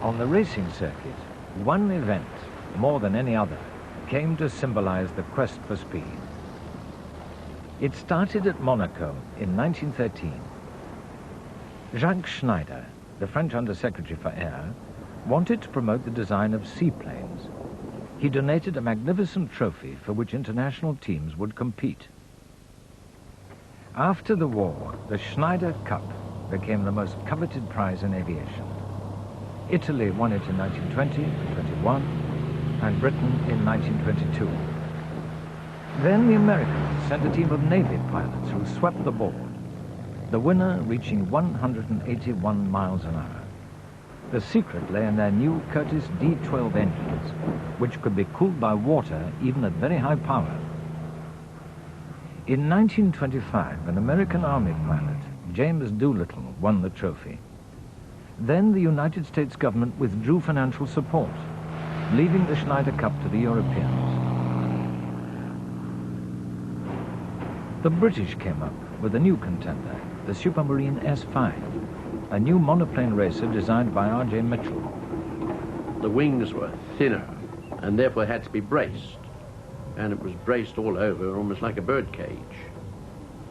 On the racing circuit, one event, more than any other, came to symbolize the quest for speed. It started at Monaco in 1913. Jacques Schneider, the French Undersecretary for Air, wanted to promote the design of seaplanes. He donated a magnificent trophy for which international teams would compete. After the war, the Schneider Cup became the most coveted prize in aviation. Italy won it in 1920 and 21, and Britain in 1922. Then the Americans sent a team of Navy pilots who swept the board, the winner reaching 181 miles an hour. The secret lay in their new Curtiss D-12 engines, which could be cooled by water even at very high power. In 1925, an American Army pilot, James Doolittle, won the trophy. Then the United States government withdrew financial support, leaving the Schneider Cup to the Europeans. The British came up with a new contender, the Supermarine S5, a new monoplane racer designed by R.J. Mitchell. The wings were thinner and therefore had to be braced, and it was braced all over, almost like a bird cage.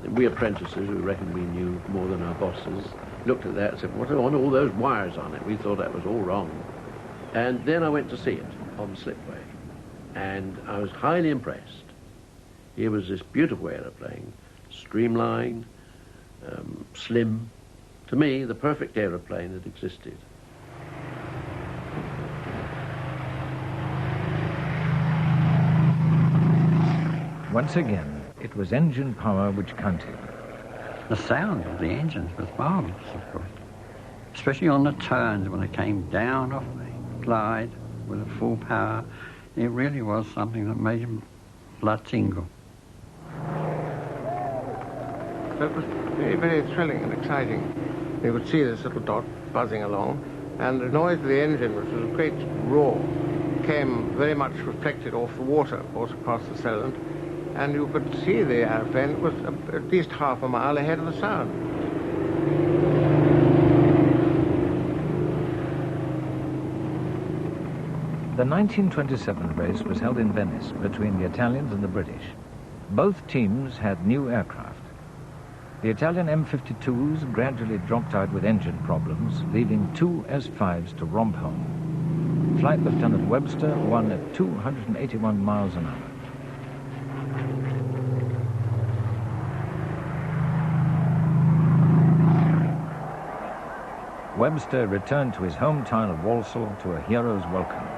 And we apprentices, who reckoned we knew more than our bosses, looked at that and said, what are all those wires on it? We thought that was all wrong. And then I went to see it on the slipway, and I was highly impressed. It was this beautiful aeroplane, streamlined, slim. To me, the perfect aeroplane that existed. Once again, it was engine power which counted. The sound of the engines was marvelous, of course. Especially on the turns when it came down off the glide with a full power. It really was something that made your blood tingle. So it was very, very thrilling and exciting. You would see this little dot buzzing along, and the noise of the engine, which was a great roar, came very much reflected off the water, of course, across the Solent, and you could see the airplane was at least half a mile ahead of the sound. The 1927 race was held in Venice between the Italians and the British. Both teams had new aircraft. The Italian M-52s gradually dropped out with engine problems, leaving two S-5s to romp home. Flight Lieutenant Webster won at 281 miles an hour. Webster returned to his hometown of Walsall to a hero's welcome.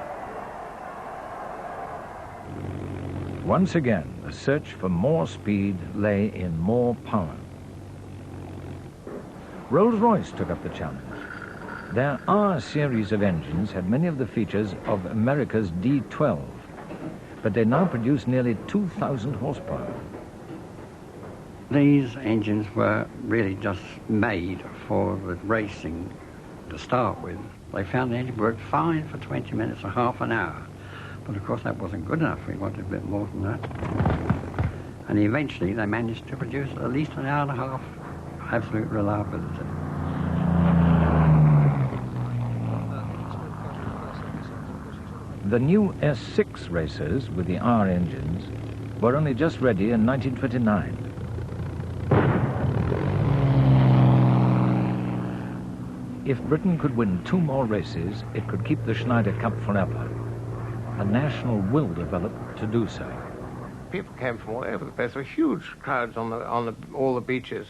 Once again, the search for more speed lay in more power. Rolls-Royce took up the challenge. Their R series of engines had many of the features of America's D-12, but they now produce nearly 2,000 horsepower. These engines were really just made for the racing to start with. They found the engine worked fine for 20 minutes or half an hour, but of course that wasn't good enough. We wanted a bit more than that. And eventually they managed to produce at least an hour and a half absolute reliability. The new S6 racers with the R engines were only just ready in 1929. If Britain could win 2 more races, it could keep the Schneider Cup forever. A national will developed to do so. People came from all over the place. There were huge crowds on all the beaches,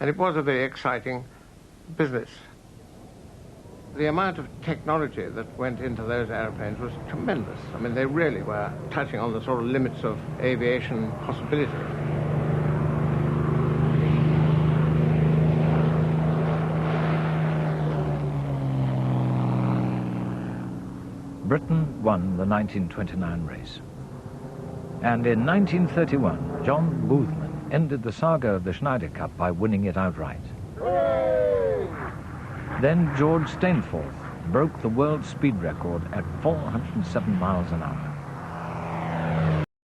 and it was a very exciting business. The amount of technology that went into those aeroplanes was tremendous. I mean, they really were touching on the sort of limits of aviation possibility. Britain won the 1929 race. And in 1931, John Boothman ended the saga of the Schneider Cup by winning it outright. Then George Stainforth broke the world speed record at 407 miles an hour.